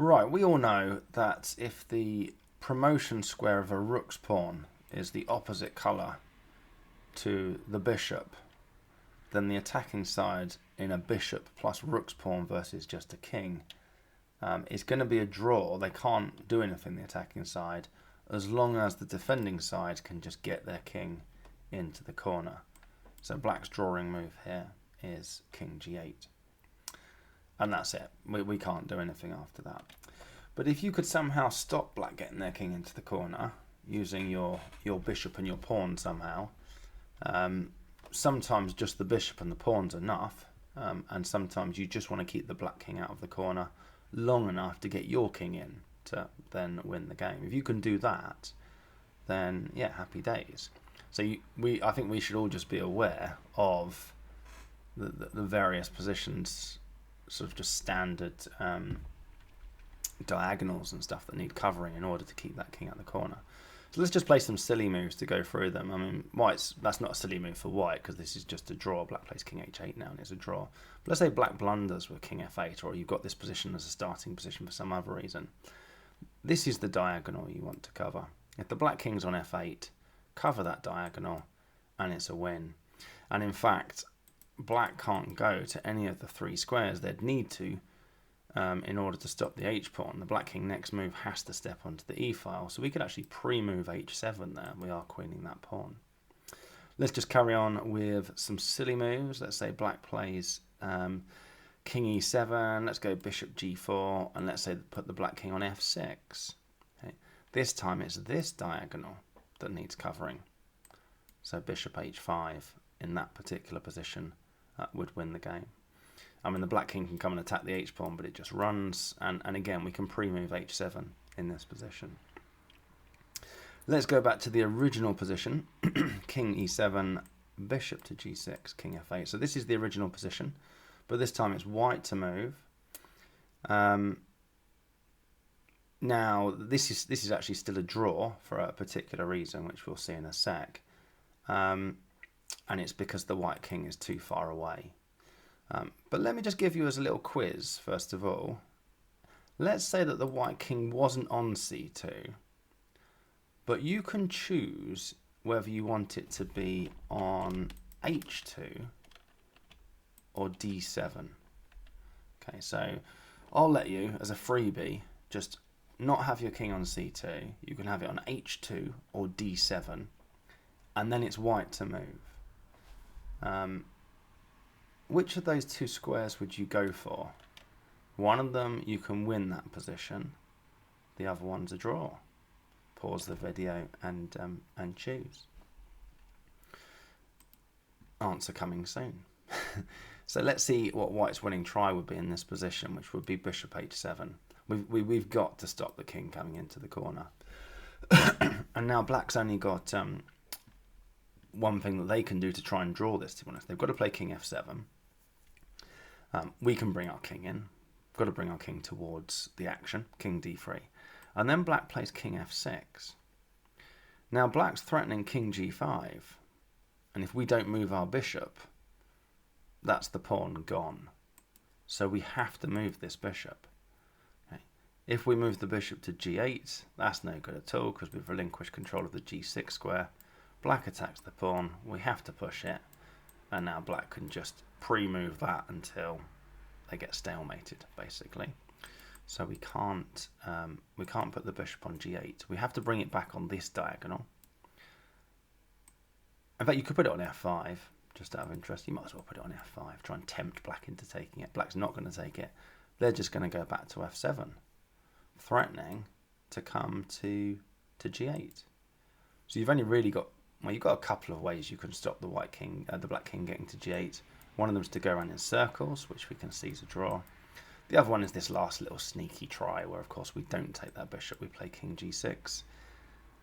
Right, we all know that if the promotion square of a rook's pawn is the opposite colour to the bishop, then the attacking side in a bishop plus rook's pawn versus just a king is going to be a draw. They can't do anything, the attacking side, as long as the defending side can just get their king into the corner. So black's drawing move here is king g8. And that's it. We can't do anything after that. But if you could somehow stop black getting their king into the corner using your bishop and your pawn somehow, sometimes just the bishop and the pawn's enough, and sometimes you just want to keep the black king out of the corner long enough to get your king in to then win the game. If you can do that, then yeah, happy days. So I think we should all just be aware of the various positions, sort of just standard diagonals and stuff that need covering in order to keep that king out the corner. So let's just play some silly moves to go through them. I mean, that's not a silly move for white because this is just a draw. Black plays king h8 now and it's a draw. But let's say black blunders with king f8, or you've got this position as a starting position for some other reason. This is the diagonal you want to cover. If the black king's on f8, cover that diagonal and it's a win. And in fact, black can't go to any of the three squares they'd need to in order to stop the h-pawn. The black king next move has to step onto the e-file, so we could actually pre-move h7 there. We are queening that pawn. Let's just carry on with some silly moves. Let's say black plays king e7, let's go bishop g4, and let's say put the black king on f6. Okay. This time it's this diagonal that needs covering. So bishop h5 in that particular position would win the game. I mean, the black king can come and attack the h-pawn, but it just runs, and again, we can pre-move h7 in this position. Let's go back to the original position, king e7, bishop to g6, king f8. So this is the original position, but this time it's white to move. Now, this is actually still a draw for a particular reason, which we'll see in a sec, and it's because the white king is too far away. But let me just give you as a little quiz, first of all. Let's say that the white king wasn't on c2, but you can choose whether you want it to be on h2 or d7. Okay, so I'll let you, as a freebie, just not have your king on c2. You can have it on h2 or d7, and then it's white to move. Which of those two squares would you go for? One of them you can win that position, the other one's a draw. Pause the video and choose. Answer coming soon. So let's see what white's winning try would be in this position, which would be bishop h7. We've got to stop the king coming into the corner. And now black's only got one thing that they can do to try and draw this, to be honest. They've got to play king f7. We can bring our king in. We've got to bring our king towards the action, king d3. And then black plays king f6. Now black's threatening king g5. And if we don't move our bishop, that's the pawn gone. So we have to move this bishop. Okay. If we move the bishop to g8, that's no good at all because we've relinquished control of the g6 square. Black attacks the pawn. We have to push it. And now black can just pre-move that until they get stalemated, basically. So we can't put the bishop on g8. We have to bring it back on this diagonal. In fact, you could put it on f5, just out of interest. You might as well put it on f5. Try and tempt black into taking it. Black's not going to take it. They're just going to go back to f7, threatening to come to g8. So you've only really got, well, you've got a couple of ways you can stop the black king getting to g8. One of them is to go around in circles, which we can see is a draw. The other one is this last little sneaky try, where of course we don't take that bishop, we play king g6,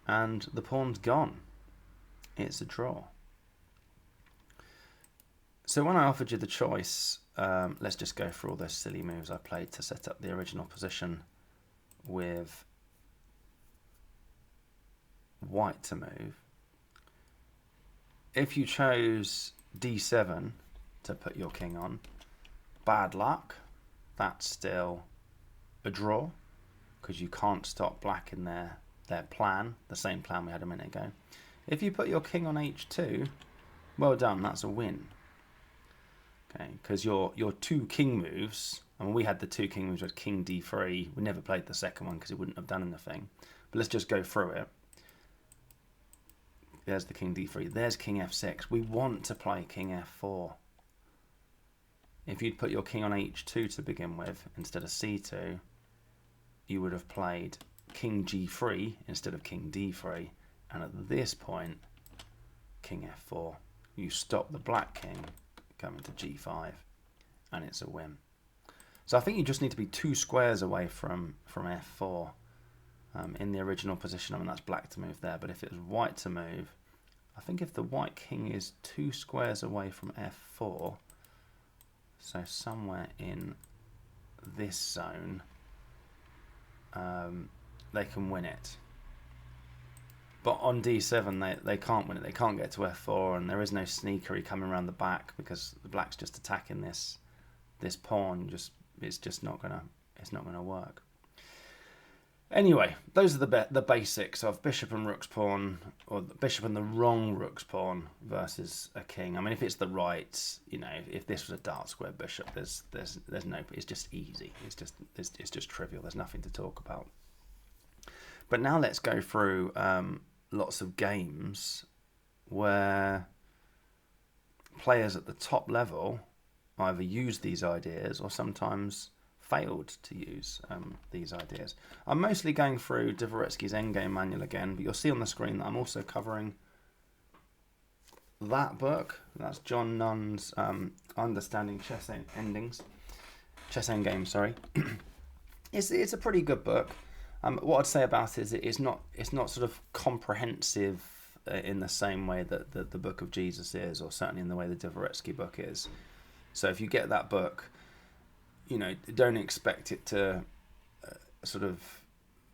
and the pawn's gone. It's a draw. So when I offered you the choice, let's just go through all those silly moves I played to set up the original position with white to move. If you chose d7 to put your king on, bad luck. That's still a draw. because you can't stop black in their plan, the same plan we had a minute ago. If you put your king on h2, well done, that's a win. Okay, because your two king moves, and we had the two king moves with king d3. We never played the second one because it wouldn't have done anything. But let's just go through it. There's the king d3. There's king f6. We want to play king f4. If you'd put your king on h2 to begin with instead of c2, you would have played king g3 instead of king d3. And at this point, king f4. You stop the black king coming to g5, and it's a win. So I think you just need to be 2 squares away from f4 in the original position. I mean, that's black to move there, but if it was white to move, I think if the white king is 2 squares away from f4, so somewhere in this zone, they can win it. But on d7, they can't win it. They can't get to f4, and there is no sneakery coming around the back because the black's just attacking this pawn. It's just not gonna work. Anyway, those are the basics of bishop and rook's pawn, or the bishop and the wrong rook's pawn versus a king. I mean, if it's the right, if this was a dark square bishop, there's no. It's just easy. It's just trivial. There's nothing to talk about. But now let's go through lots of games where players at the top level either use these ideas or sometimes failed to use these ideas. I'm mostly going through Dvoretsky's Endgame Manual again, but you'll see on the screen that I'm also covering that book. That's John Nunn's Understanding Chess Endgame, sorry. It's a pretty good book. What I'd say about it is it's not sort of comprehensive in the same way that the Book of Jesus is, or certainly in the way the Dvoretsky book is. So if you get that book, don't expect it to sort of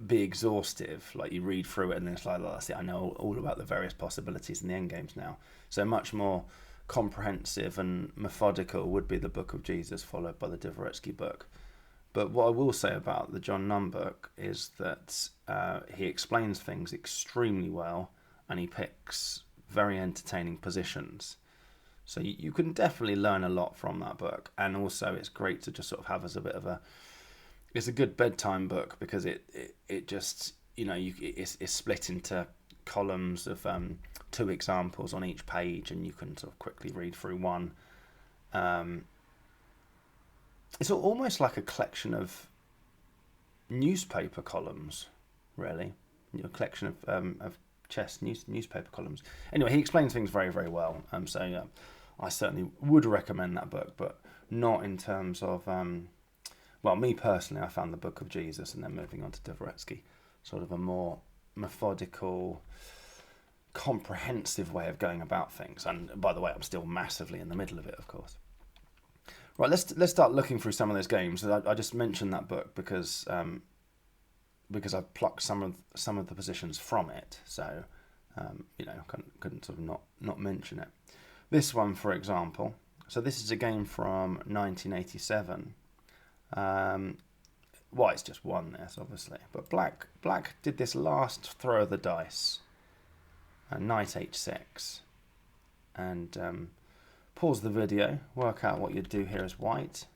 be exhaustive. Like you read through it and then it's like, that's it, I know all about the various possibilities in the endgames now. So much more comprehensive and methodical would be the Book of Jesus, followed by the Dvoretsky book. But what I will say about the John Nunn book is that he explains things extremely well, and he picks very entertaining positions. So you can definitely learn a lot from that book. And also it's great to just sort of have as a bit of it's a good bedtime book because it just, it's split into columns of 2 examples on each page, and you can sort of quickly read through one. It's almost like a collection of newspaper columns, really. A collection of chess newspaper columns. Anyway, he explains things very, very well. So I certainly would recommend that book, but not in terms of... me personally, I found the Book of Jesus, and then moving on to Dvoretsky, sort of a more methodical, comprehensive way of going about things. And by the way, I'm still massively in the middle of it, of course. Right, let's start looking through some of those games. I just mentioned that book because I've plucked some of the positions from it, so couldn't sort of not mention it. This one, for example. So this is a game from 1987. White's just won this, obviously, but black did this last throw of the dice, knight h6, and pause the video, work out what you'd do here as white.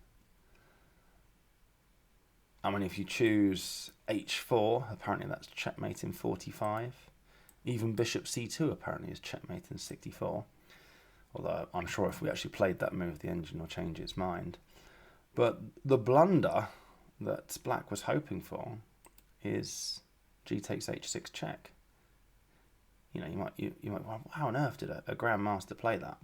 I mean, if you choose h4, apparently that's checkmate in 45. Even bishop c2 apparently is checkmate in 64. Although I'm sure if we actually played that move, the engine will change its mind. But the blunder that black was hoping for is g takes h6 check. You might how on earth did a grandmaster play that?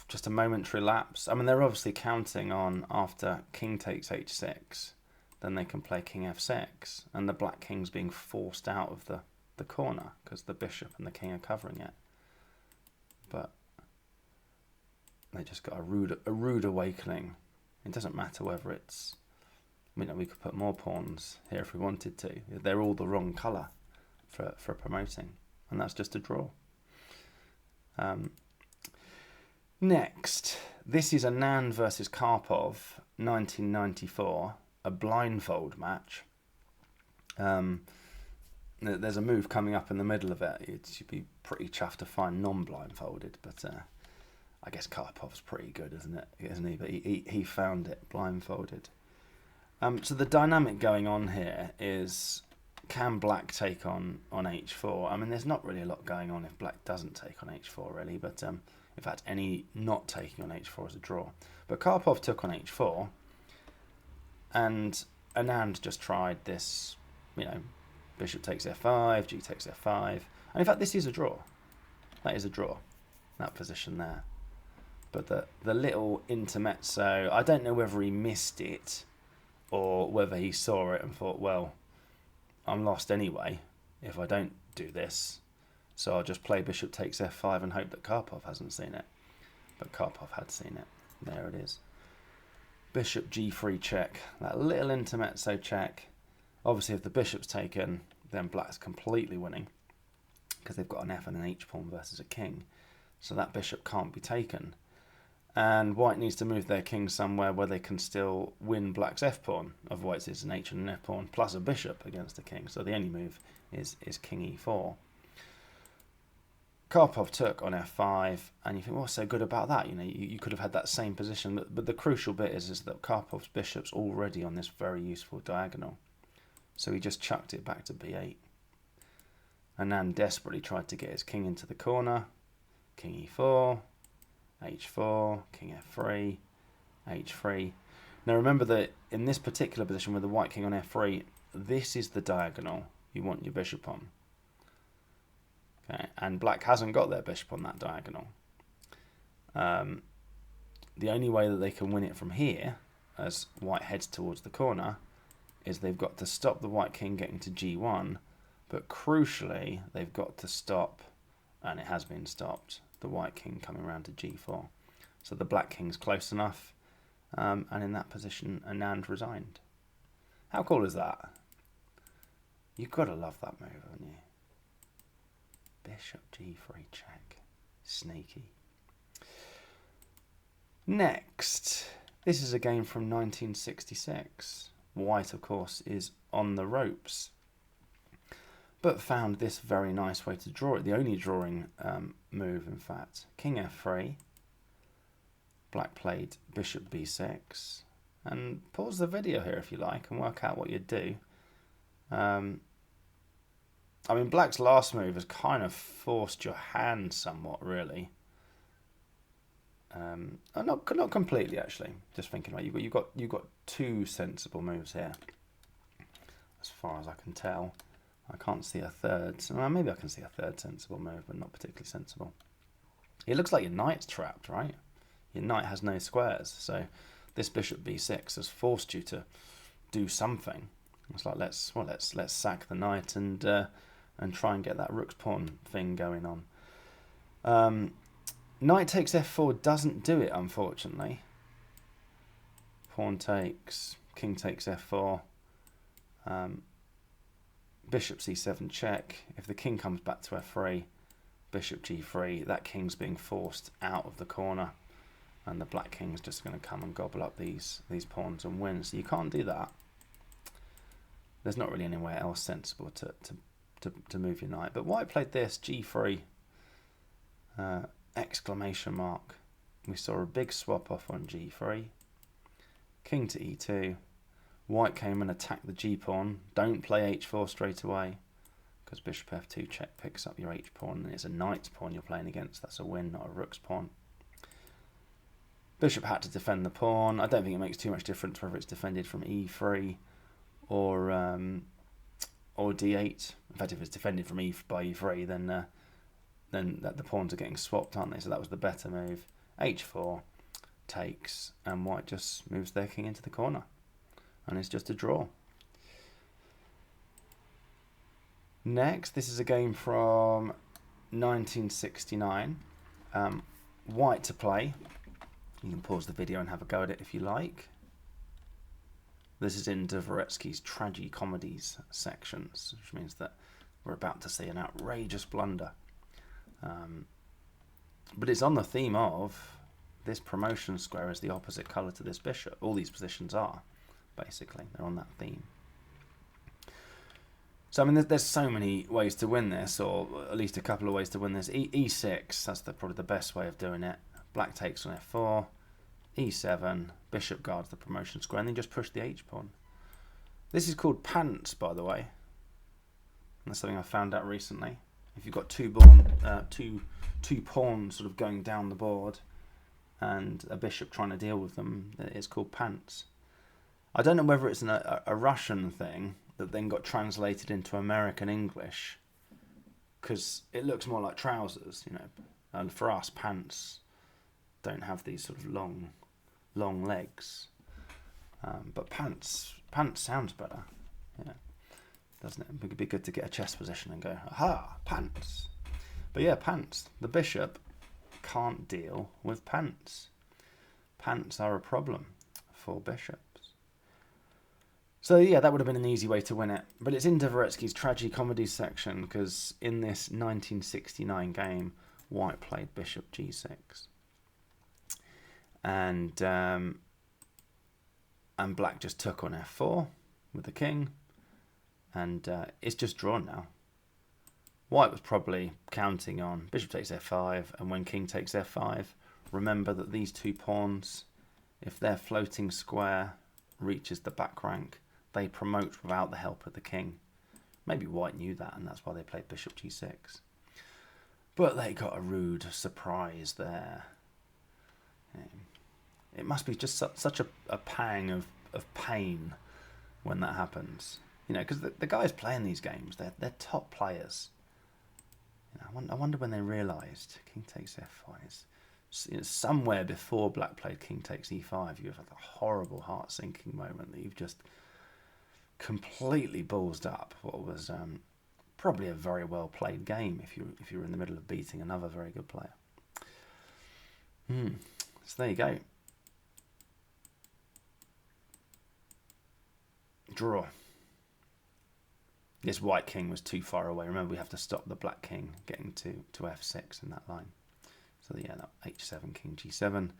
Just a momentary lapse. I mean, they're obviously counting on after king takes h6, then they can play king f6, and the black king's being forced out of the corner because the bishop and the king are covering it. But they just got a rude awakening. It doesn't matter whether it's... we could put more pawns here if we wanted to. They're all the wrong colour for promoting, and that's just a draw. Next, this is Anand versus Karpov, 1994. a blindfold match. There's a move coming up in the middle of it. It should be pretty chuffed to find non-blindfolded, but I guess Karpov's pretty good, isn't he? But he found it blindfolded. So the dynamic going on here is, can black take on h4? I mean, there's not really a lot going on if black doesn't take on h4, really. But in fact, any not taking on h4 is a draw. But Karpov took on h4, and Anand just tried this, bishop takes f5, g takes f5. And in fact, this is a draw. That is a draw, that position there. But the little intermezzo, I don't know whether he missed it or whether he saw it and thought, well, I'm lost anyway if I don't do this, so I'll just play bishop takes f5 and hope that Karpov hasn't seen it. But Karpov had seen it. There it is. Bishop g3 check. That little intermezzo check. Obviously, if the bishop's taken, then black's completely winning because they've got an f and an h pawn versus a king. So that bishop can't be taken. And white needs to move their king somewhere where they can still win black's f-pawn. Otherwise, it's an h and an f-pawn plus a bishop against the king. So the only move is king e4. Karpov took on f5, and you think, what's so good about that? You could have had that same position. But the crucial bit is that Karpov's bishop's already on this very useful diagonal. So he just chucked it back to b8. Anand desperately tried to get his king into the corner. King e4. h4, king f3, h3. Now remember that in this particular position with the white king on f3, this is the diagonal you want your bishop on. Okay, and black hasn't got their bishop on that diagonal. The only way that they can win it from here, as white heads towards the corner, is they've got to stop the white king getting to g1, but crucially, they've got to stop, and it has been stopped, the white king coming around to g4. So the black king's close enough, and in that position Anand resigned. How cool is that? You've got to love that move, haven't you? Bishop g3 check. Sneaky. Next, this is a game from 1966. White, of course, is on the ropes, but found this very nice way to draw it. The only drawing move, in fact. King f3. Black played bishop b6. And pause the video here if you like and work out what you'd do. I mean, black's last move has kind of forced your hand somewhat, really. Not completely, actually. Just thinking about it. You've got two sensible moves here, as far as I can tell. I can't see a third. Well, maybe I can see a third sensible move, but not particularly sensible. It looks like your knight's trapped, right? Your knight has no squares, so this bishop b6 has forced you to do something. It's like let's sack the knight and try and get that rook's pawn thing going on. Knight takes f4 doesn't do it, unfortunately. Pawn takes, king takes f4. Bishop c7 check. If the king comes back to f3, bishop g3, that king's being forced out of the corner, and the black king's just going to come and gobble up these pawns and win. So you can't do that. There's not really anywhere else sensible to move your knight. But white played this, g3, exclamation mark. We saw a big swap off on g3. King to e2. White came and attacked the g-pawn. Don't play h4 straight away, because bishop f2 check picks up your h-pawn, and it's a knight's pawn you're playing against. That's a win, not a rook's pawn. Bishop had to defend the pawn. I don't think it makes too much difference whether it's defended from e3 or d8. In fact, if it's defended from by e3, then the pawns are getting swapped, aren't they? So that was the better move. h4 takes, and white just moves their king into the corner, and it's just a draw. Next, this is a game from 1969. White to play. You can pause the video and have a go at it if you like. This is in Dvoretsky's Tragi-Comedies sections, which means that we're about to see an outrageous blunder. But it's on the theme of this promotion square is the opposite colour to this bishop. All these positions are. basically. They're on that theme. So, I mean, there's so many ways to win this, or at least a couple of ways to win this. E6, that's probably the best way of doing it. Black takes on f4, e7, bishop guards the promotion square, and then just push the h-pawn. This is called pants, by the way. And that's something I found out recently. If you've got two pawns sort of going down the board, and a bishop trying to deal with them, it's called pants. I don't know whether it's a Russian thing that then got translated into American English, because it looks more like trousers, you know. And for us, pants don't have these sort of long legs. But pants sounds better, yeah, doesn't it? It'd be good to get a chess position and go, aha, pants. But yeah, pants. The bishop can't deal with pants. Pants are a problem for bishops. So yeah, that would have been an easy way to win it. But it's in Dvoretsky's tragicomedy section, because in this 1969 game, white played bishop g6. And black just took on f4 with the king. And it's just drawn now. White was probably counting on bishop takes f5, and when king takes f5, remember that these two pawns, if their floating square reaches the back rank, they promote without the help of the king. Maybe white knew that, and that's why they played bishop g6. But they got a rude surprise there. It must be just such a pang of pain when that happens. You know, because the guys playing these games, they're top players. You know, I wonder when they realised king takes f5. You know, somewhere before black played king takes e5, you have a horrible heart-sinking moment that you've just completely ballsed up what was probably a very well played game if you were in the middle of beating another very good player. So there you go. Draw. This white king was too far away. Remember, we have to stop the black king getting to f6 in that line. So yeah, that h7, king g7.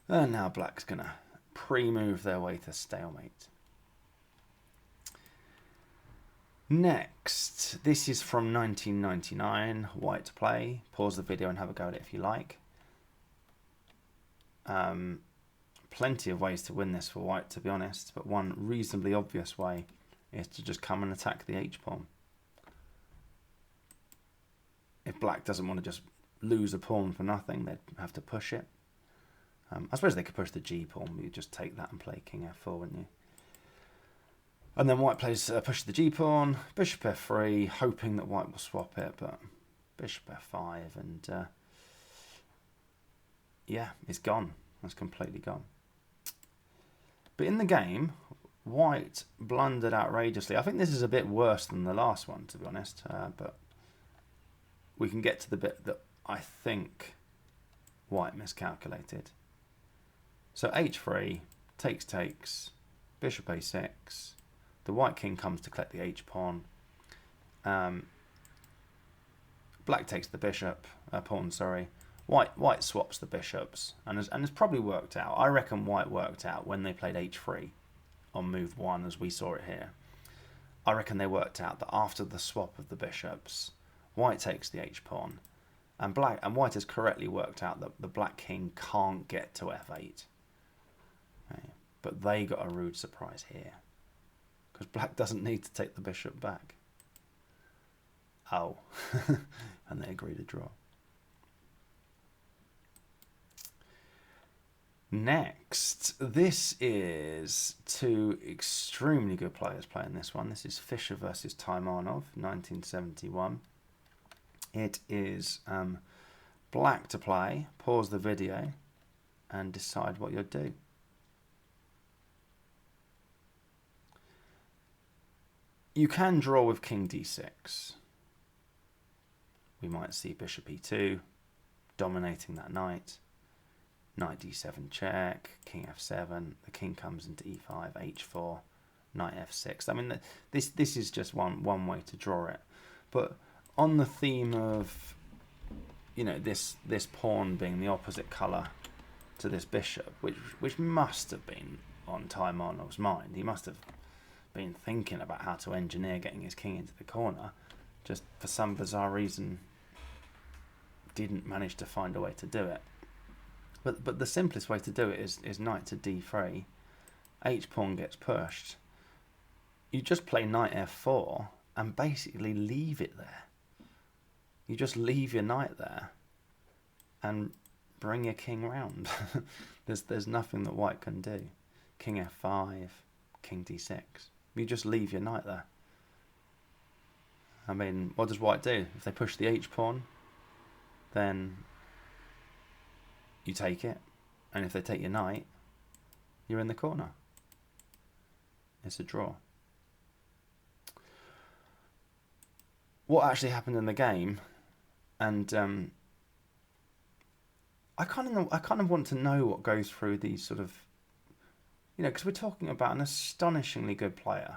And now black's going to pre-move their way to stalemate. Next, this is from 1999, white to play. Pause the video and have a go at it if you like. Plenty of ways to win this for white, to be honest, but one reasonably obvious way is to just come and attack the h-pawn. If black doesn't want to just lose a pawn for nothing, they'd have to push it. I suppose they could push the g-pawn, but you'd just take that and play king f4, wouldn't you? And then white plays pushes the g-pawn, bishop f3, hoping that white will swap it, but bishop f5, and yeah, it's gone. It's completely gone. But in the game, white blundered outrageously. I think this is a bit worse than the last one, to be honest, but we can get to the bit that I think white miscalculated. So h3, takes, bishop a6, the white king comes to collect the h-pawn, black takes the bishop, pawn, sorry, white swaps the bishops, and it's probably worked out. I reckon white worked out when they played h3 on move 1, as we saw it here. I reckon they worked out that after the swap of the bishops, white takes the h-pawn, and white has correctly worked out that the black king can't get to f8. Okay. But they got a rude surprise here, because black doesn't need to take the bishop back. Oh, and they agree to draw. Next, this is two extremely good players playing this one. This is Fischer versus Taimanov, 1971. It is black to play. Pause the video and decide what you'll do. You can draw with king d6. We might see bishop e2 dominating that knight. Knight d7 check, king f7, the king comes into e5, h4, knight f6. I mean, this is just one way to draw it. But on the theme of, you know, this pawn being the opposite colour to this bishop, which must have been on Taimanov's mind. He must have been thinking about how to engineer getting his king into the corner, just for some bizarre reason didn't manage to find a way to do it. But the simplest way to do it is knight to d3, h pawn gets pushed. You just play knight f4 and basically leave it there. You just leave your knight there and bring your king round. There's nothing that white can do. King f5, king d6. You just leave your knight there. I mean, what does white do? If they push the h pawn, then you take it. And if they take your knight, you're in the corner. It's a draw. What actually happened in the game, and I kind of want to know what goes through these sort of, because we're talking about an astonishingly good player,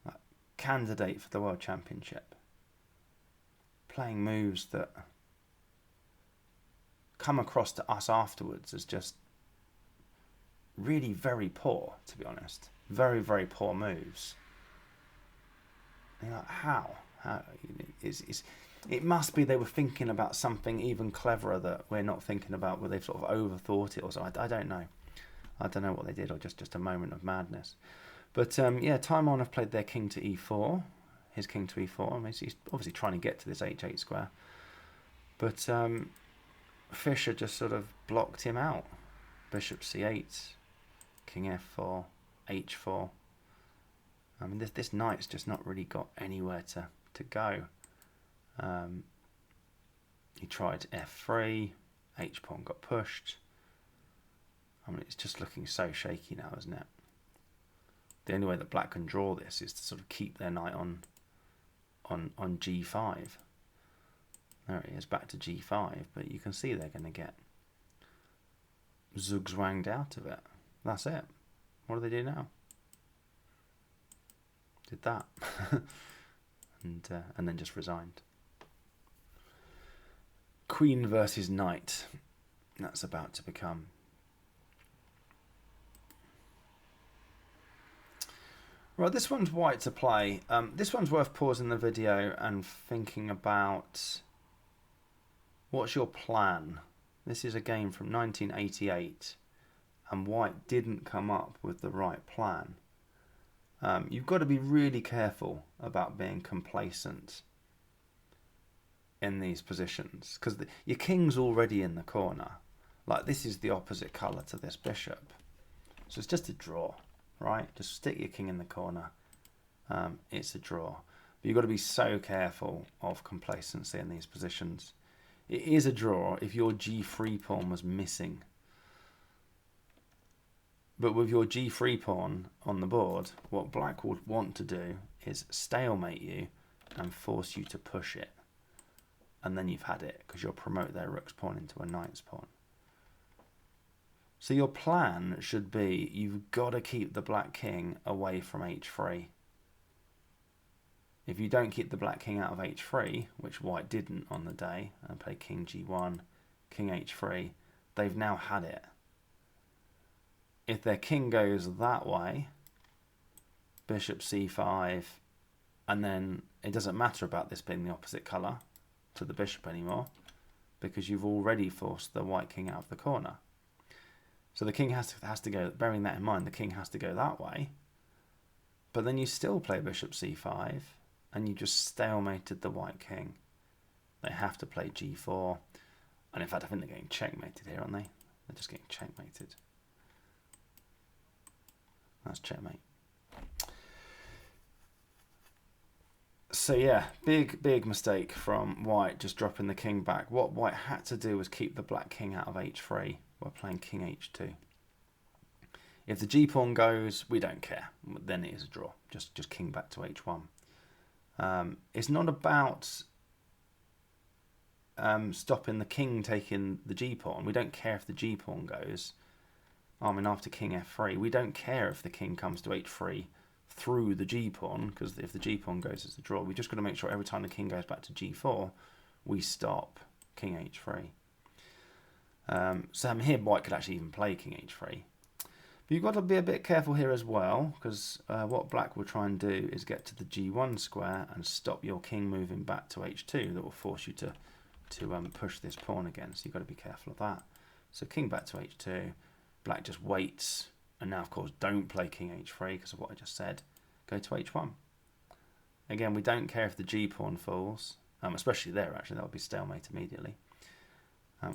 like candidate for the World Championship, playing moves that come across to us afterwards as just really very poor, to be honest. Very, very poor moves. And you're like, how? It must be they were thinking about something even cleverer that we're not thinking about, where they've sort of overthought it or something. I don't know. I don't know what they did, or just a moment of madness. But yeah, Taimanov played their king to e4, his king to e4. I mean, he's obviously trying to get to this h8 square. But Fischer just sort of blocked him out. Bishop c8, king f4, h4. I mean, this knight's just not really got anywhere to go. He tried f3, h pawn got pushed. I mean, it's just looking so shaky now, isn't it? The only way that black can draw this is to sort of keep their knight on g5. There it is, back to g5, but you can see they're going to get zugzwanged out of it. That's it. What do they do now? Did that. and then just resigned. Queen versus knight. That's about to become. Right, this one's white to play. This one's worth pausing the video and thinking about, what's your plan? This is a game from 1988 and white didn't come up with the right plan. You've got to be really careful about being complacent in these positions, because your king's already in the corner. Like, this is the opposite colour to this bishop. So it's just a draw, right? Just stick your king in the corner. It's a draw. But you've got to be so careful of complacency in these positions. It is a draw if your g3 pawn was missing. But with your g3 pawn on the board, what black would want to do is stalemate you and force you to push it. And then you've had it, because you'll promote their rook's pawn into a knight's pawn. So your plan should be, you've got to keep the black king away from h3. If you don't keep the black king out of h3, which white didn't on the day, and play king g1, king h3, they've now had it. If their king goes that way, bishop c5, and then it doesn't matter about this being the opposite colour to the bishop anymore, because you've already forced the white king out of the corner. So the king has to go, bearing that in mind, the king has to go that way, but then you still play bishop c5, and you just stalemated the white king. They have to play g4, and in fact I think they're getting checkmated here, aren't they? They're just getting checkmated. That's checkmate. So yeah, big mistake from white, just dropping the king back. What white had to do was keep the black king out of h3 while playing king h2. If the g pawn goes, we don't care. Then it is a draw. Just king back to h1. It's not about stopping the king taking the g pawn. We don't care if the g pawn goes. I mean, after king f3, we don't care if the king comes to h3 through the g pawn, because if the g pawn goes, it's a draw. We just got to make sure every time the king goes back to g4, we stop king h3. So here white could actually even play king h3. But you've got to be a bit careful here as well, because what black will try and do is get to the g1 square and stop your king moving back to h2. That will force you to push this pawn again, so you've got to be careful of that. So king back to h2, black just waits, and now of course don't play king h3 because of what I just said. Go to h1. Again, we don't care if the g pawn falls, especially there actually, that would be stalemate immediately.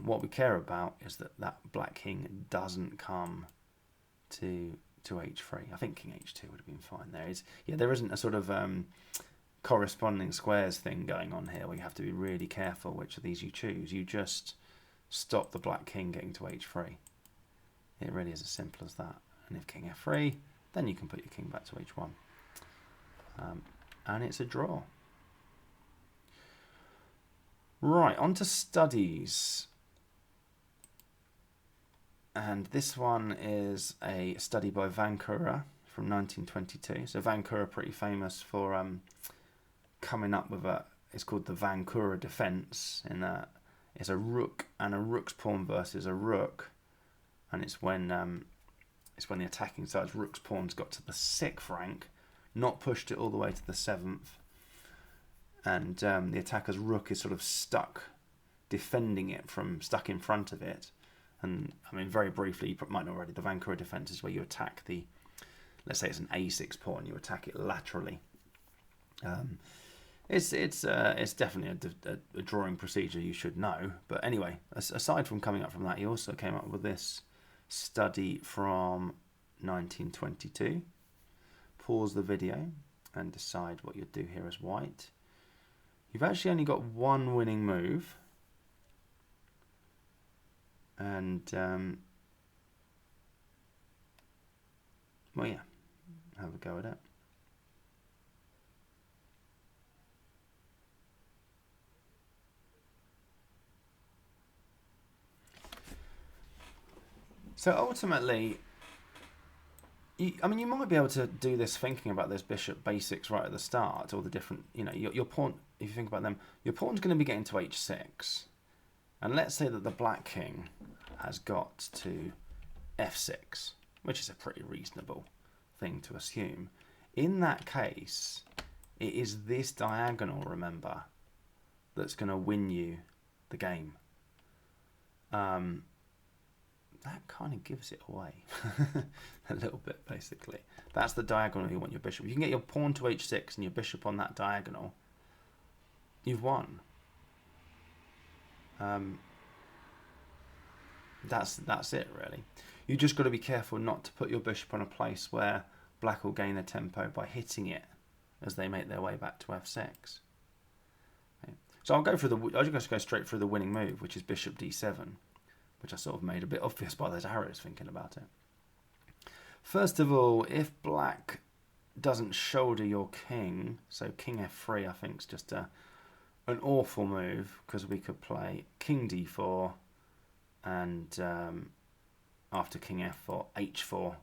What we care about is that that black king doesn't come to h3. I think king h2 would have been fine there. There isn't a sort of corresponding squares thing going on here where you have to be really careful which of these you choose. You just stop the black king getting to h3. It really is as simple as that. And if king f3, then you can put your king back to h1. And it's a draw. Right, on to studies. And this one is a study by Vancouver from 1922. So Vancouver, pretty famous for coming up with it's called the Vancouver defense. In that it's a rook and a rook's pawn versus a rook, and it's when the attacking side's rook's pawn's got to the 6th rank, not pushed it all the way to the 7th, and the attacker's rook is sort of stuck defending it from stuck in front of it. And I mean, very briefly, you might know already, the Vancouver defense is where you attack let's say it's an a6 pawn, you attack it laterally. It's definitely a drawing procedure you should know. But anyway, aside from coming up from that, he also came up with this study from 1922. Pause the video and decide what you'd do here as white. You've actually only got one winning move. And, well, yeah, have a go at it. So ultimately, you might be able to do this thinking about this bishop basics right at the start, all the different, your pawn, if you think about them, your pawn's going to be getting to h6. And let's say that the black king has got to f6, which is a pretty reasonable thing to assume. In that case, it is this diagonal, remember, that's going to win you the game. That kind of gives it away a little bit, basically. That's the diagonal you want your bishop. If you can get your pawn to h6 and your bishop on that diagonal, you've won. That's it, really. You just got to be careful not to put your bishop on a place where black will gain a tempo by hitting it as they make their way back to f6. Okay. So I'll just go straight through the winning move, which is bishop d7, which I sort of made a bit obvious by those arrows thinking about it. First of all, if black doesn't shoulder your king, so king f3 I think is just an awful move, because we could play king d4 and after king f4, h4,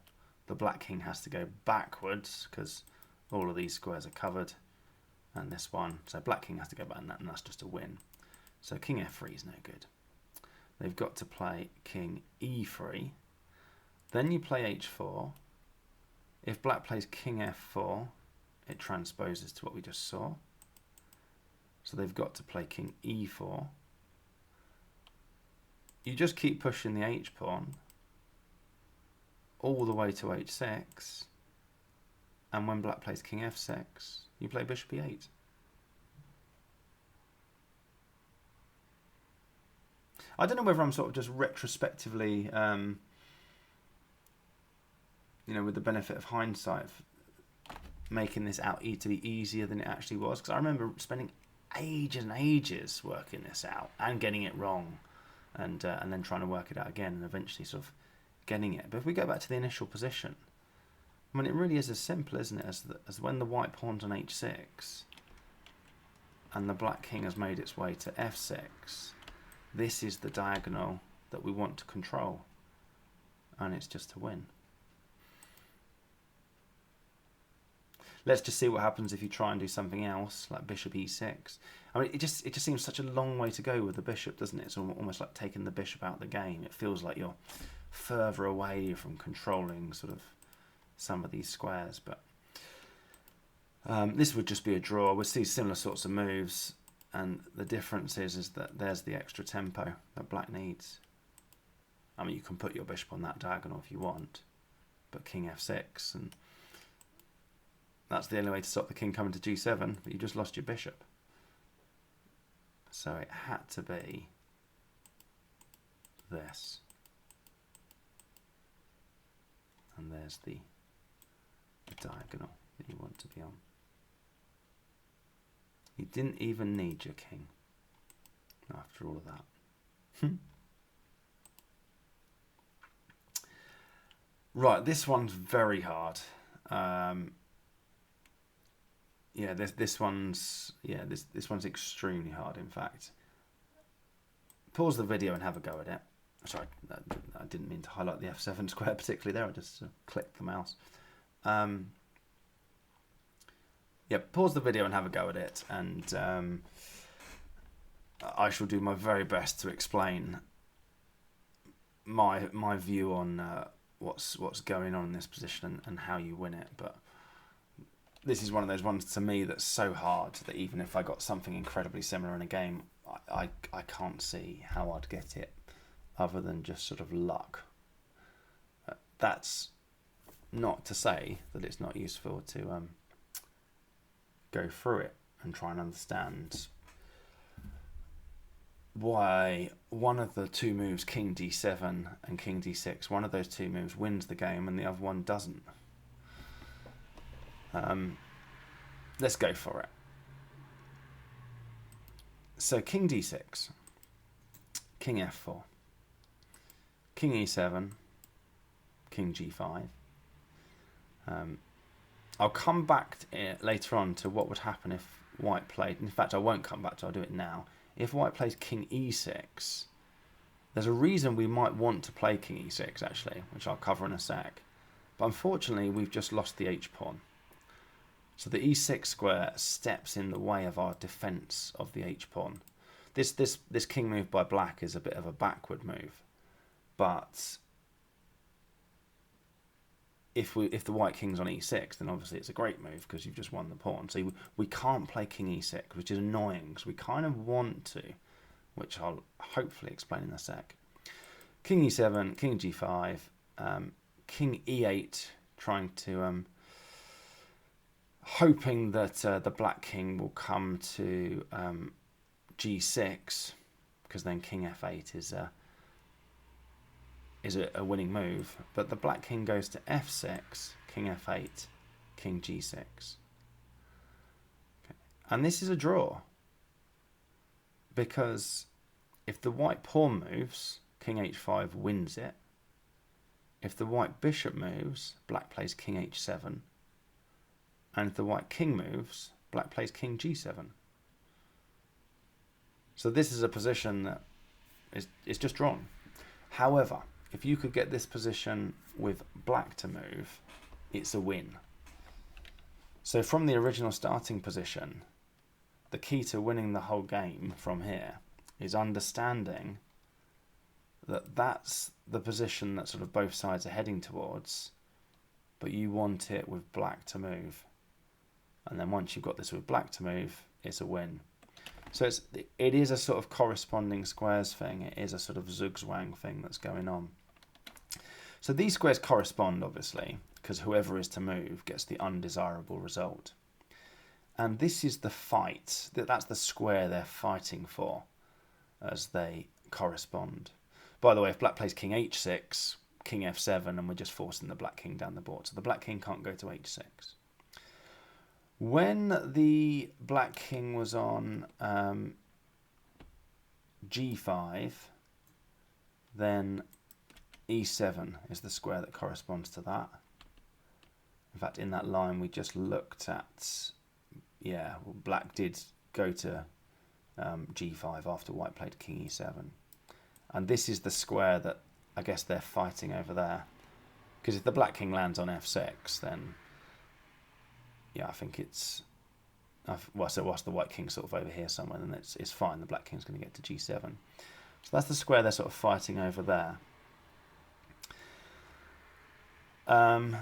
the black king has to go backwards because all of these squares are covered, and this one, so black king has to go back, and that's just a win. So king f3 is no good. They've got to play king e3. Then you play h4. If black plays king f4, it transposes to what we just saw. So they've got to play king e4. You just keep pushing the h-pawn all the way to h6. And when black plays king f6, you play bishop e8. I don't know whether I'm sort of just retrospectively, with the benefit of hindsight, making this out to be easier than it actually was. Because I remember spending ages and ages working this out and getting it wrong, and then trying to work it out again and eventually sort of getting it. But if we go back to the initial position, I mean, it really is as simple, isn't it, as when the white pawn's on h6 and the black king has made its way to f6. This is the diagonal that we want to control, and it's just to win. Let's just see what happens if you try and do something else, like bishop e6. I mean, it just seems such a long way to go with the bishop, doesn't it? It's almost like taking the bishop out of the game. It feels like you're further away from controlling sort of some of these squares. But this would just be a draw. We'll see similar sorts of moves, and the difference is that there's the extra tempo that black needs. I mean, you can put your bishop on that diagonal if you want, but king f6, and that's the only way to stop the king coming to g7, but you just lost your bishop. So it had to be this. And there's the diagonal that you want to be on. You didn't even need your king after all of that. Right, this one's very hard. Yeah, this one's extremely hard. In fact, pause the video and have a go at it. Sorry, I didn't mean to highlight the f7 square particularly there. I just clicked the mouse. Yeah, pause the video and have a go at it, and I shall do my very best to explain my view on what's going on in this position and how you win it. But this is one of those ones to me that's so hard that even if I got something incredibly similar in a game, I can't see how I'd get it other than just sort of luck. That's not to say that it's not useful to go through it and try and understand why one of the two moves, king d7 and king d6, one of those two moves wins the game and the other one doesn't. Let's go for it. So king d6, king f4, king e7, king g5. I'll come back later on to what would happen if white played. In fact, I won't come back to it, I'll do it now. If white plays king e6, there's a reason we might want to play king e6 actually, which I'll cover in a sec. But unfortunately, we've just lost the h-pawn. So the e6 square steps in the way of our defense of the h-pawn. This king move by black is a bit of a backward move, but if the white king's on e6, then obviously it's a great move because you've just won the pawn. So we can't play king e6, which is annoying because we kind of want to, which I'll hopefully explain in a sec. King e7, king g5, king e8, trying to hoping that the black king will come to g6, because then king f8 is a winning move. But the black king goes to f6, king f8, king g6. Okay. And this is a draw, because if the white pawn moves, king h5 wins it. If the white bishop moves, black plays king h7. And if the white king moves, black plays king g7. So this is a position that is just drawn. However, if you could get this position with black to move, it's a win. So from the original starting position, the key to winning the whole game from here is understanding that that's the position that sort of both sides are heading towards, but you want it with black to move. And then once you've got this with black to move, it's a win. So it is a sort of corresponding squares thing. It is a sort of zugzwang thing that's going on. So these squares correspond, obviously, because whoever is to move gets the undesirable result. And this is the fight. That's the square they're fighting for as they correspond. By the way, if black plays king h6, king f7, and we're just forcing the black king down the board. So the black king can't go to h6. When the black king was on g5, then e7 is the square that corresponds to that. In fact, in that line we just looked at, yeah, well, black did go to g5 after white played king e7. And this is the square that I guess they're fighting over there. Because if the black king lands on f6, then yeah, I think it's, well, so whilst the white king's sort of over here somewhere, then it's fine. The black king's going to get to g7. So that's the square they're sort of fighting over there. And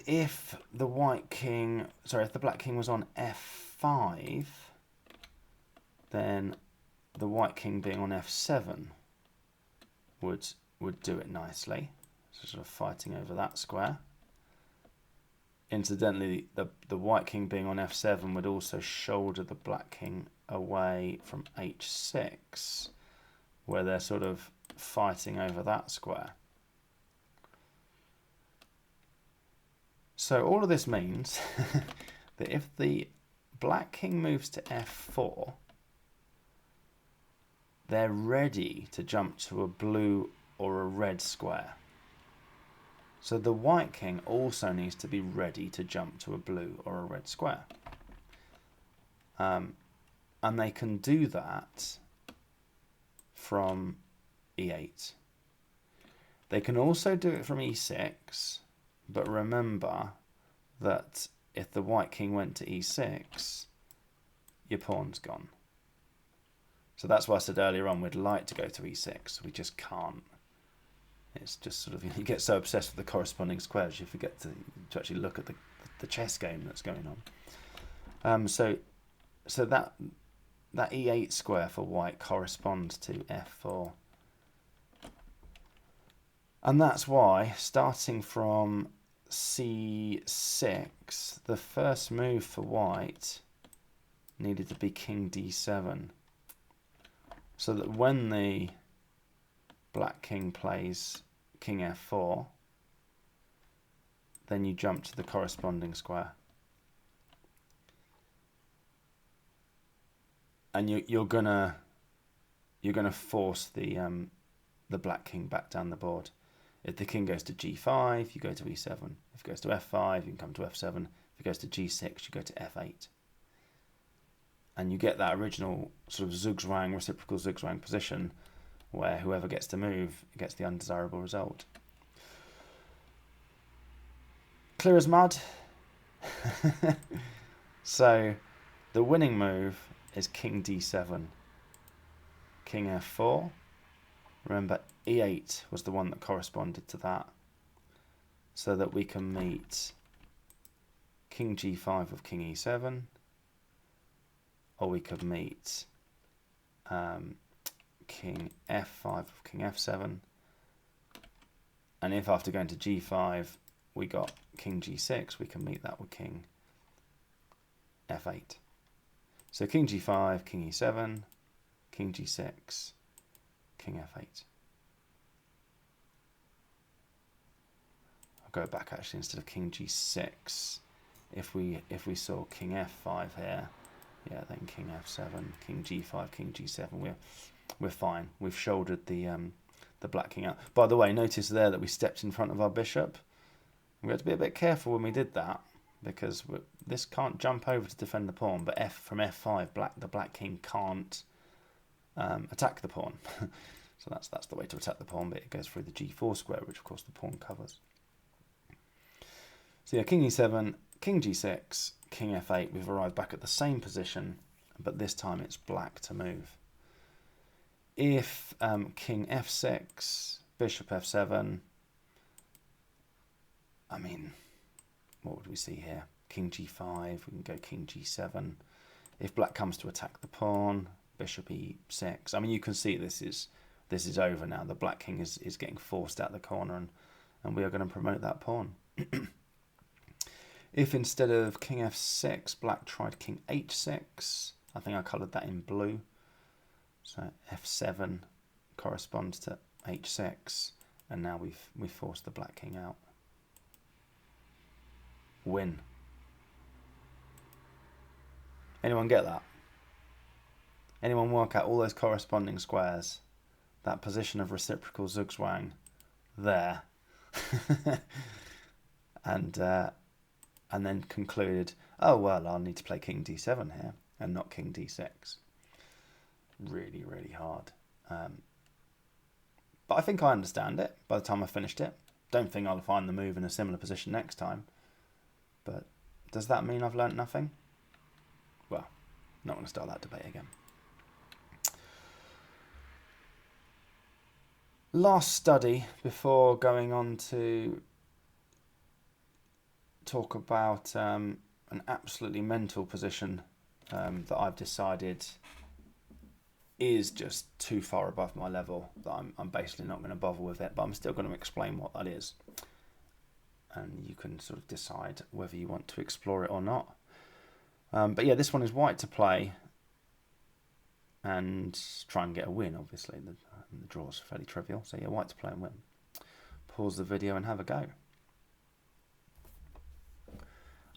if the black king was on f5, then the white king being on f7 would do it nicely. So sort of fighting over that square. Incidentally, the white king being on f7 would also shoulder the black king away from h6, where they're sort of fighting over that square. So all of this means that if the black king moves to f4, they're ready to jump to a blue or a red square. So the white king also needs to be ready to jump to a blue or a red square. And they can do that from e8. They can also do it from e6, but remember that if the white king went to e6, your pawn's gone. So that's why I said earlier on we'd like to go to e6. We just can't. It's just sort of, you get so obsessed with the corresponding squares you forget to actually look at the chess game that's going on. So that e8 square for white corresponds to f4. And that's why, starting from c6, the first move for white needed to be king d7. So that when the black king plays king f4, then you jump to the corresponding square. And you're gonna force the black king back down the board. If the king goes to g5, you go to e7. If it goes to f5, you can come to f7. If it goes to g6, you go to f8. And you get that original sort of zugzwang, reciprocal zugzwang position where whoever gets to move gets the undesirable result. Clear as mud. So the winning move is king d7, king f4. Remember, e8 was the one that corresponded to that, so that we can meet king g5 of king e7, or we could meet king f5 of king f7, and if after going to g5 we got king g6, we can meet that with king f8. So king g5, king e7, king g6, king f8. I'll go back actually, instead of king g6, if we saw king f5 here, yeah, then king f7, king g5, king g7, we're fine. We've shouldered the black king out. By the way, notice there that we stepped in front of our bishop. We had to be a bit careful when we did that, because this can't jump over to defend the pawn, but from f5, the black king can't attack the pawn. So that's the way to attack the pawn, but it goes through the g4 square, which of course the pawn covers. So yeah, king e7, king g6, king f8, we've arrived back at the same position, but this time it's black to move. If king f6, bishop f7, I mean, what would we see here? King g5, we can go king g7. If black comes to attack the pawn, bishop e6. I mean, you can see this is over now. The black king is getting forced out the corner, and we are going to promote that pawn. If instead of king f6, black tried king h6, I think I coloured that in blue. So f7 corresponds to h6, and now we've forced the black king out. Win. Anyone get that? Anyone work out all those corresponding squares? That position of reciprocal zugzwang there. And then concluded, oh well, I'll need to play king d7 here and not king d6. Really, really hard. But I think I understand it by the time I finished it. Don't think I'll find the move in a similar position next time. But does that mean I've learnt nothing? Well, not going to start that debate again. Last study before going on to talk about an absolutely mental position that I've decided is just too far above my level, that I'm basically not going to bother with it, but I'm still going to explain what that is. And you can sort of decide whether you want to explore it or not. But yeah, this one is white to play and try and get a win, obviously. The draw's fairly trivial, so yeah, white to play and win. Pause the video and have a go.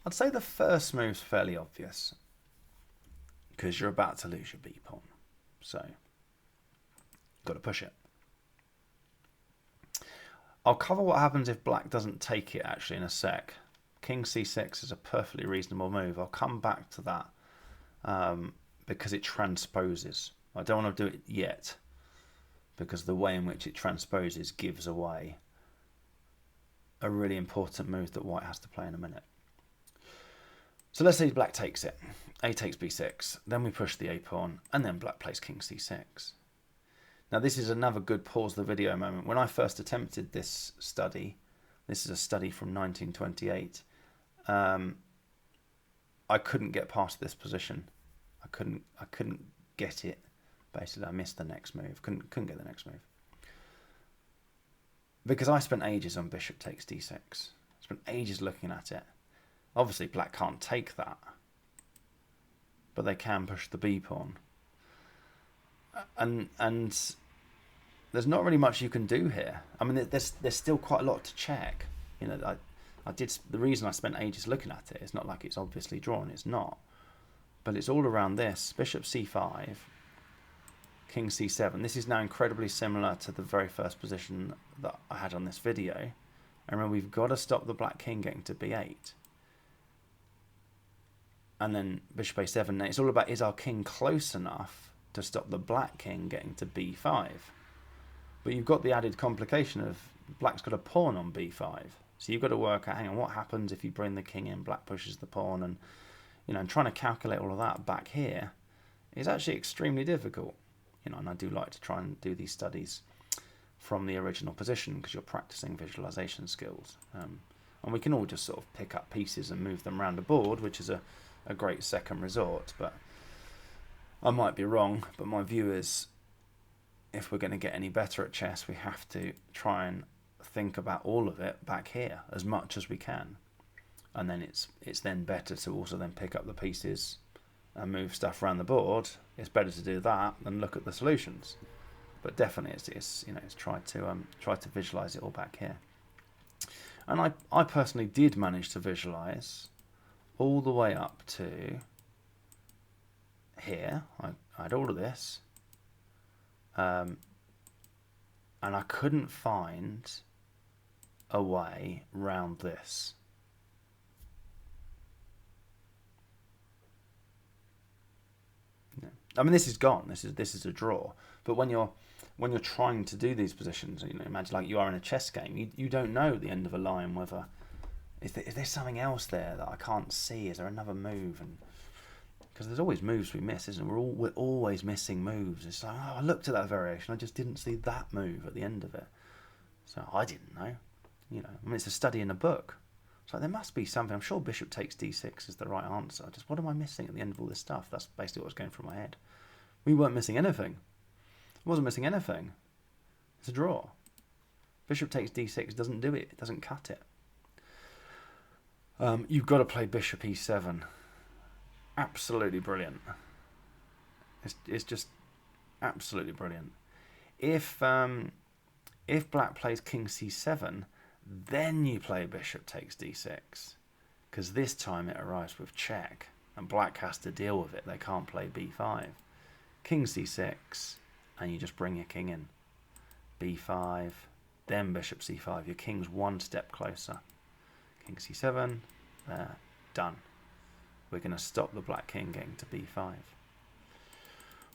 I'd say the first move's fairly obvious, because you're about to lose your B pawn. So, got to push it. I'll cover what happens if black doesn't take it actually in a sec. King c6 is a perfectly reasonable move. I'll come back to that because it transposes. I don't want to do it yet because the way in which it transposes gives away a really important move that white has to play in a minute. So let's say black takes it. A takes b6, then we push the a pawn, and then black plays king c6. Now this is another good pause the video moment. When I first attempted this study, this is a study from 1928, I couldn't get past this position. I couldn't get it. Basically, I missed the next move. Couldn't get the next move. Because I spent ages on bishop takes d6. Spent ages looking at it. Obviously, black can't take that, but they can push the b pawn. And there's not really much you can do here. I mean, there's still quite a lot to check. You know, I did. The reason I spent ages looking at it, it's not like it's obviously drawn. It's not, but it's all around this. Bishop c5, king c7. This is now incredibly similar to the very first position that I had on this video. And remember, we've got to stop the black king getting to b8. And then bishop a7. Now it's all about, is our king close enough to stop the black king getting to b5? But you've got the added complication of black's got a pawn on b5. So you've got to work out, hang on, what happens if you bring the king in, black pushes the pawn, and you know, and trying to calculate all of that back here is actually extremely difficult. You know, and I do like to try and do these studies from the original position because you're practicing visualization skills. And we can all just sort of pick up pieces and move them around the board, which is a great second resort. But I might be wrong, but my view is, if we're going to get any better at chess, we have to try and think about all of it back here as much as we can. And then it's then better to also then pick up the pieces and move stuff around the board. It's better to do that than look at the solutions. But definitely it's try to visualize it all back here. And I personally did manage to visualize all the way up to here. I had all of this. And I couldn't find a way round this. I mean, this is gone. This is a draw. But when you're trying to do these positions, you know, imagine like you are in a chess game. You don't know at the end of a line whether is there something else there that I can't see. Is there another move? And because there's always moves we miss, isn't it? We're always missing moves. It's like, oh, I looked at that variation, I just didn't see that move at the end of it. So I didn't know. You know, I mean, it's a study in a book. So there must be something. I'm sure bishop takes d6 is the right answer. Just what am I missing at the end of all this stuff? That's basically what's going through my head. We weren't missing anything. I wasn't missing anything. It's a draw. Bishop takes d6 doesn't do it. It doesn't cut it. You've got to play bishop e7. Absolutely brilliant. It's just absolutely brilliant. If black plays king c7, then you play bishop takes d6, because this time it arrives with check, and black has to deal with it. They can't play b5. King c6, and you just bring your king in. b5, then bishop c5. Your king's one step closer. King c7, there, done. We're going to stop the black king getting to b5.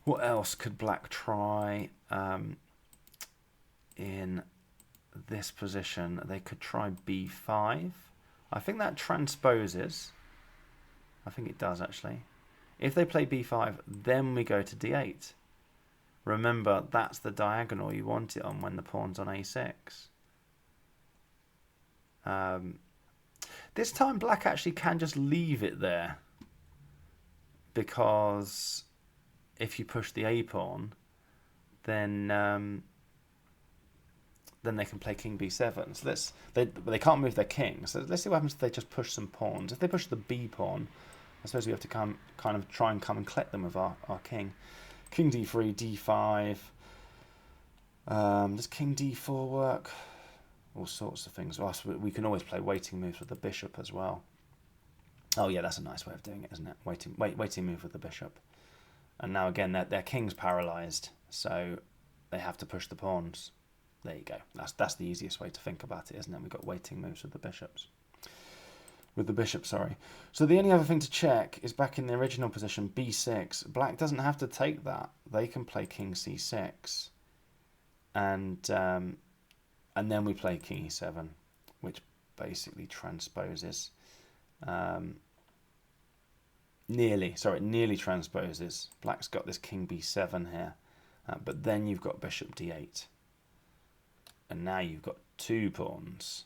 What else could black try in this position? They could try b5. I think that transposes. I think it does actually. If they play b5, then we go to d8. Remember, that's the diagonal you want it on when the pawn's on a6. This time black actually can just leave it there, because if you push the a pawn, then they can play king b7. So they can't move their king. So let's see what happens if they just push some pawns. If they push the b pawn, I suppose we have to kind of try and come and collect them with our king. King d3, d5. Does king d4 work? All sorts of things. Well, we can always play waiting moves with the bishop as well. Oh yeah, that's a nice way of doing it, isn't it? Waiting move with the bishop. And now again, their king's paralysed, so they have to push the pawns. There you go. That's the easiest way to think about it, isn't it? We've got waiting moves with the bishops. With the bishop, sorry. So the only other thing to check is back in the original position, b6. Black doesn't have to take that. They can play king c6. And then we play king e7, which basically transposes. Nearly transposes. Black's got this king b7 here. But then you've got bishop d8. And now you've got 2 pawns,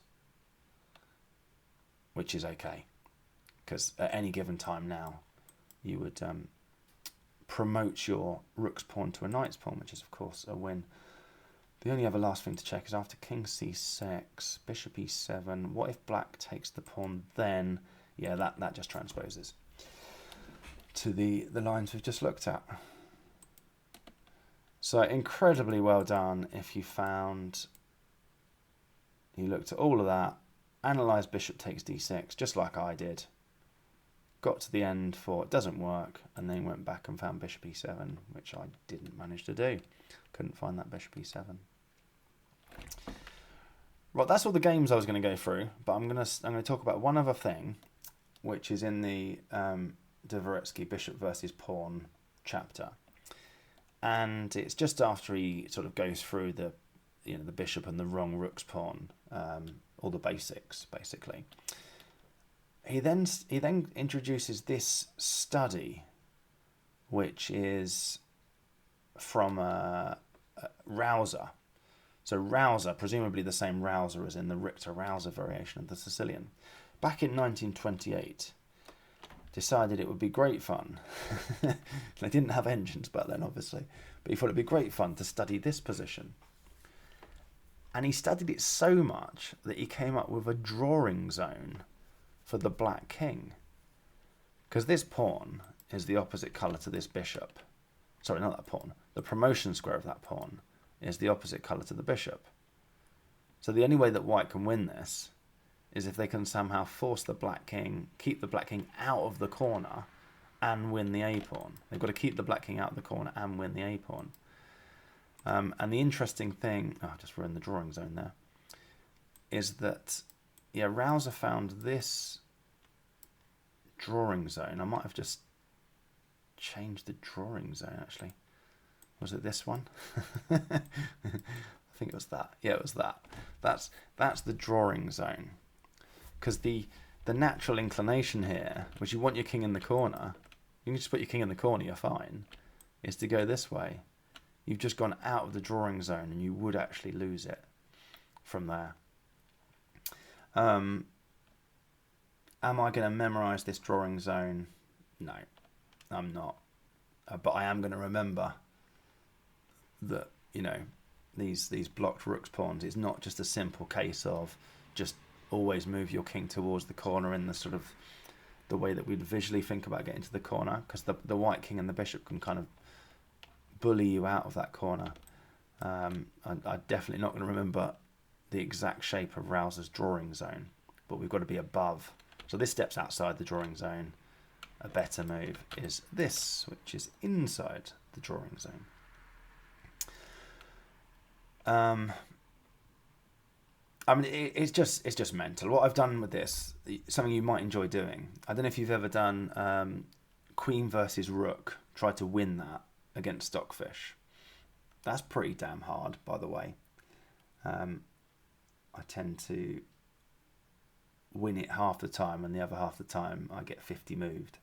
which is okay, because at any given time now you would promote your rook's pawn to a knight's pawn, which is of course a win. The only other last thing to check is after king c6, bishop e7, what if black takes the pawn then? Yeah, that just transposes to the lines we've just looked at. So incredibly well done if you looked at all of that, analysed bishop takes d6, just like I did, got to the end for it doesn't work, and then went back and found bishop e7, which I didn't manage to do. Couldn't find that bishop e7. Right, that's all the games I was going to go through, but I'm going to talk about one other thing, which is in the Dvoretsky bishop versus pawn chapter, and it's just after he sort of goes through the bishop and the wrong rook's pawn, all the basics basically. He then introduces this study, which is from Rauser. So Rauser, presumably the same Rauser as in the Richter-Rauser variation of the Sicilian, back in 1928, decided it would be great fun. They didn't have engines back then, obviously, but he thought it'd be great fun to study this position. And he studied it so much that he came up with a drawing zone for the black king. Because this pawn is the opposite colour to this bishop. Sorry, not that pawn. The promotion square of that pawn is the opposite colour to the bishop. So the only way that white can win this is if they can somehow force the black king, keep the black king out of the corner and win the a-pawn. They've got to keep the black king out of the corner and win the a-pawn. And the interesting thing, I just ruined the drawing zone there, is that, yeah, Rauser found this drawing zone. I might have just changed the drawing zone, actually. Was it this one? I think it was that. Yeah, it was that. That's the drawing zone. Because the natural inclination here, which you want your king in the corner, you can just put your king in the corner, you're fine, is to go this way. You've just gone out of the drawing zone and you would actually lose it from there. Am I going to memorise this drawing zone? No, I'm not. But I am going to remember that, these blocked rook's pawns, it's not just a simple case of just always move your king towards the corner in the sort of the way that we'd visually think about getting to the corner, because the white king and the bishop can kind of bully you out of that corner. I'm definitely not going to remember the exact shape of Rauser's drawing zone, but we've got to be above. So this steps outside the drawing zone. A better move is this, which is inside the drawing zone. It's just mental. What I've done with this, something you might enjoy doing. I don't know if you've ever done Queen versus Rook, try to win that against Stockfish. That's pretty damn hard, by the way. I tend to win it half the time, and the other half the time I get 50 moved.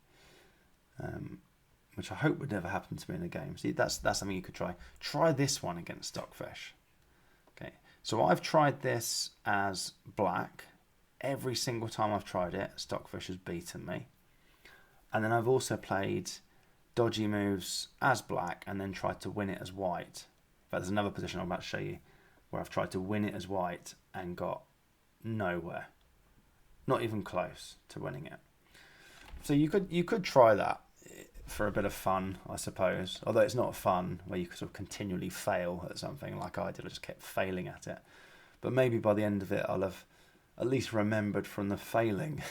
which I hope would never happen to me in a game. See, that's something you could try. Try this one against Stockfish. Okay, so I've tried this as black. Every single time I've tried it, Stockfish has beaten me. And then I've also played dodgy moves as black and then tried to win it as white. In fact, there's another position I'm about to show you where I've tried to win it as white and got nowhere. Not even close to winning it. So you could try that for a bit of fun, I suppose. Although it's not fun where you sort of continually fail at something like I did. I just kept failing at it. But maybe by the end of it, I'll have at least remembered from the failing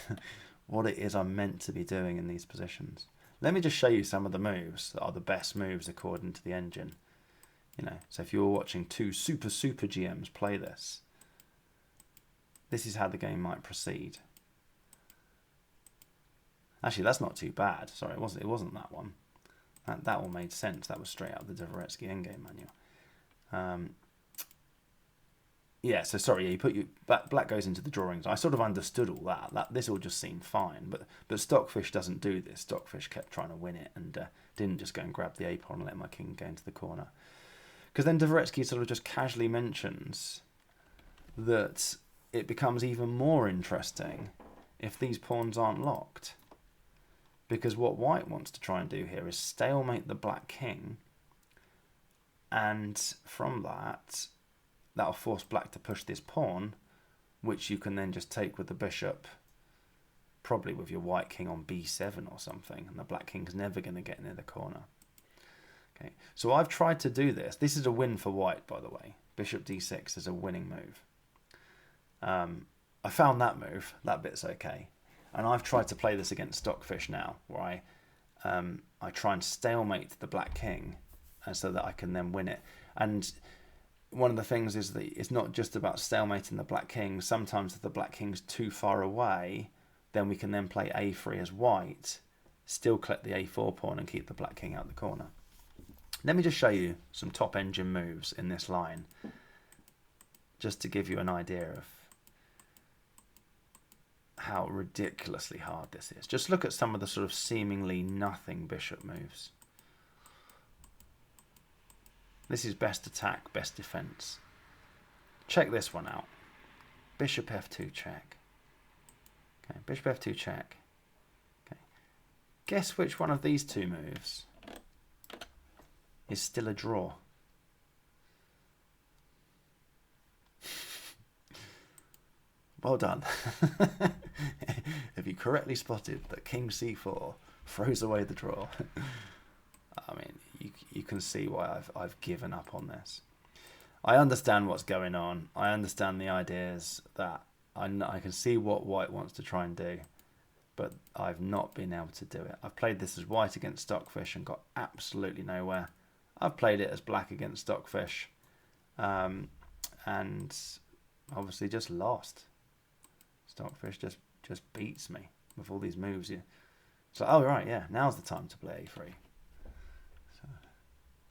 what it is I'm meant to be doing in these positions. Let me just show you some of the moves that are the best moves according to the engine. You know, so if you're watching two super GMs play this, this is how the game might proceed. Actually, that's not too bad. Sorry, it wasn't that one. That all made sense. That was straight out of the Dvoretsky endgame manual. Yeah, so sorry, you put black goes into the drawings. I sort of understood all that. This all just seemed fine, but Stockfish doesn't do this. Stockfish kept trying to win it and didn't just go and grab the a-pawn and let my king go into the corner. Because then Dvoretsky sort of just casually mentions that it becomes even more interesting if these pawns aren't locked. Because what white wants to try and do here is stalemate the black king, and from that, that'll force black to push this pawn, which you can then just take with the bishop, probably with your white king on b7 or something, and the black king's never going to get near the corner. Okay, so I've tried to do this. This is a win for white, by the way. Bishop d6 is a winning move. I found that move. That bit's okay. And I've tried to play this against Stockfish now, where I try and stalemate the black king so that I can then win it. And one of the things is that it's not just about stalemating the black king. Sometimes if the black king's too far away, then we can then play a3 as white, still collect the a4 pawn and keep the black king out the corner. Let me just show you some top engine moves in this line, just to give you an idea of how ridiculously hard this is. Just look at some of the sort of seemingly nothing bishop moves. This is best attack, best defense. Check this one out. Bishop f2 check. Okay, bishop f2 check. Okay. Guess which one of these two moves is still a draw? Well done. Have you correctly spotted that king c4 throws away the draw? I mean, you can see why I've given up on this. I understand what's going on. I understand the ideas that I can see what white wants to try and do, but I've not been able to do it. I've played this as white against Stockfish and got absolutely nowhere. I've played it as black against Stockfish, and obviously just lost. Stockfish just beats me with all these moves here. So, oh right, yeah, now's the time to play a3. So,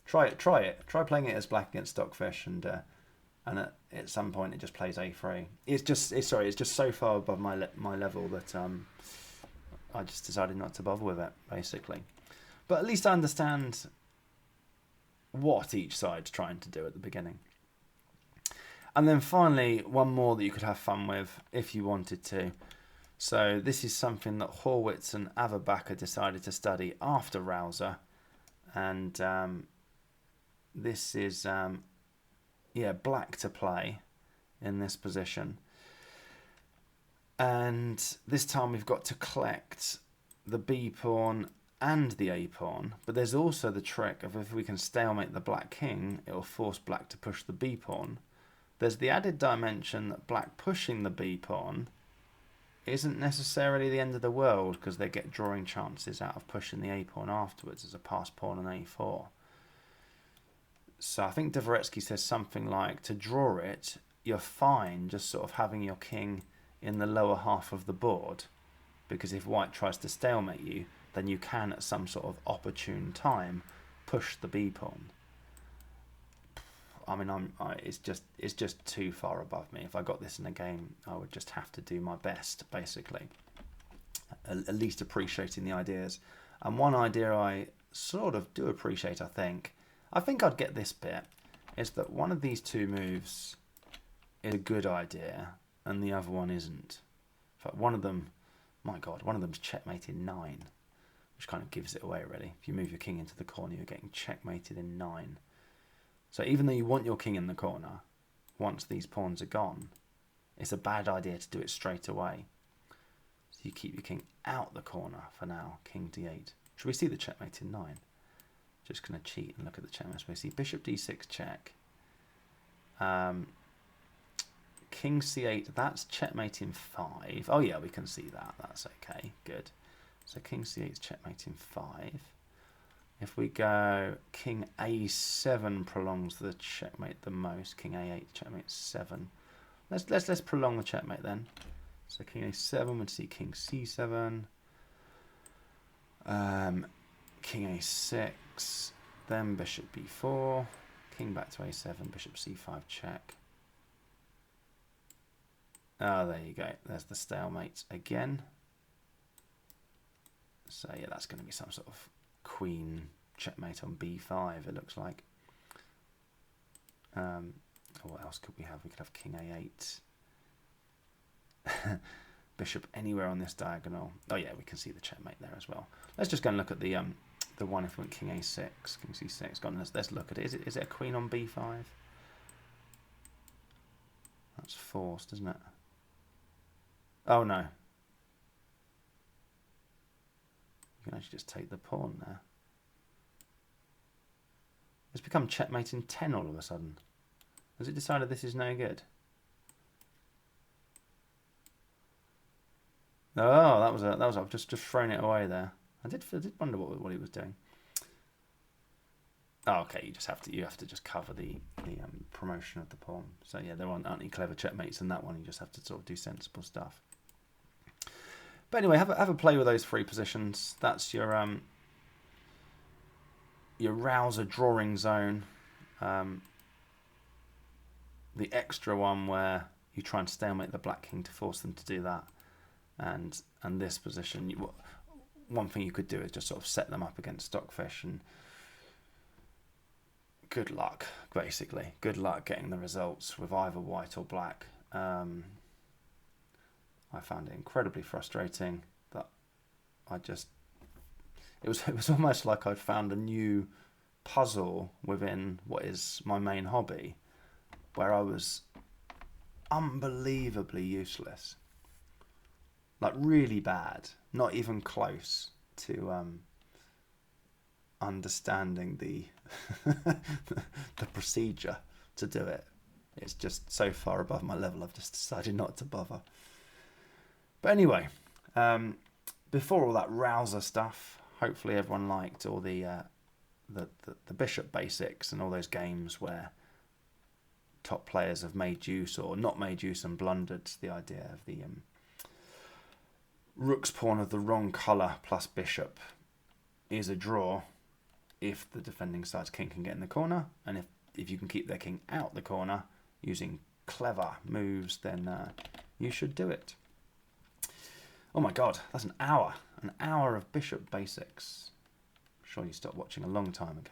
try it. Try playing it as black against Stockfish, and at some point it just plays a3. It's just so far above my level that I just decided not to bother with it, basically. But at least I understand what each side's trying to do at the beginning. And then finally, one more that you could have fun with if you wanted to. So this is something that Horwitz and Averbaka decided to study after Rauser. And this is, black to play in this position. And this time we've got to collect the B pawn and the A pawn. But there's also the trick of if we can stalemate the black king, it will force black to push the B pawn. There's the added dimension that black pushing the B pawn isn't necessarily the end of the world, because they get drawing chances out of pushing the A pawn afterwards as a pass pawn on A4. So I think Dvoretsky says something like, to draw it, you're fine just sort of having your king in the lower half of the board, because if white tries to stalemate you, then you can at some sort of opportune time push the B pawn. I mean, it's just too far above me. If I got this in a game, I would just have to do my best, basically. At least appreciating the ideas. And one idea I sort of do appreciate, I think I'd get this bit, is that one of these two moves is a good idea and the other one isn't. In fact, one of them, my God, one of them's checkmate in 9, which kind of gives it away, really. If you move your king into the corner, you're getting checkmated in 9. So even though you want your king in the corner, once these pawns are gone, it's a bad idea to do it straight away. So you keep your king out the corner for now, king d8. Should we see the checkmate in 9? Just going to cheat and look at the checkmate. So we see bishop d6 check. King c8, that's checkmate in 5. Oh yeah, we can see that. That's okay, good. So king c8 is checkmate in 5. If we go king a7 prolongs the checkmate the most. King a8 checkmate 7. Let's prolong the checkmate then. So king a7 would see king c7. King a6, then bishop b4, king back to a7, bishop c5 check. Oh, there you go. There's the stalemate again. So yeah, that's going to be some sort of queen checkmate on b5, it looks like. What else could we have? We could have king a8. Bishop anywhere on this diagonal. Oh yeah, we can see the checkmate there as well. Let's just go and look at the one if we went king a6, king c6. Go on, let's look at it. Is it a queen on b5? That's forced, isn't it? Oh no. You can actually just take the pawn there. It's become checkmate in 10 all of a sudden. Has it decided this is no good? Oh, that was I've just thrown it away there. I did wonder what he was doing. Oh, okay, you have to just cover the promotion of the pawn. So yeah, there aren't any clever checkmates in that one. You just have to sort of do sensible stuff. But anyway, have a play with those 3 positions. That's your rouser drawing zone. The extra one where you try and stalemate the black king to force them to do that. And this position, one thing you could do is just sort of set them up against Stockfish, and good luck, basically. Good luck getting the results with either white or black. I found it incredibly frustrating that it was almost like I'd found a new puzzle within what is my main hobby, where I was unbelievably useless. Like really bad, not even close to understanding the the procedure to do it. It's just so far above my level, I've just decided not to bother. But anyway, before all that rouser stuff, hopefully everyone liked all the bishop basics and all those games where top players have made use or not made use and blundered the idea of the rook's pawn of the wrong colour plus bishop is a draw if the defending side's king can get in the corner, and if you can keep their king out the corner using clever moves, then you should do it. Oh my God, that's an hour of bishop basics. I'm sure you stopped watching a long time ago.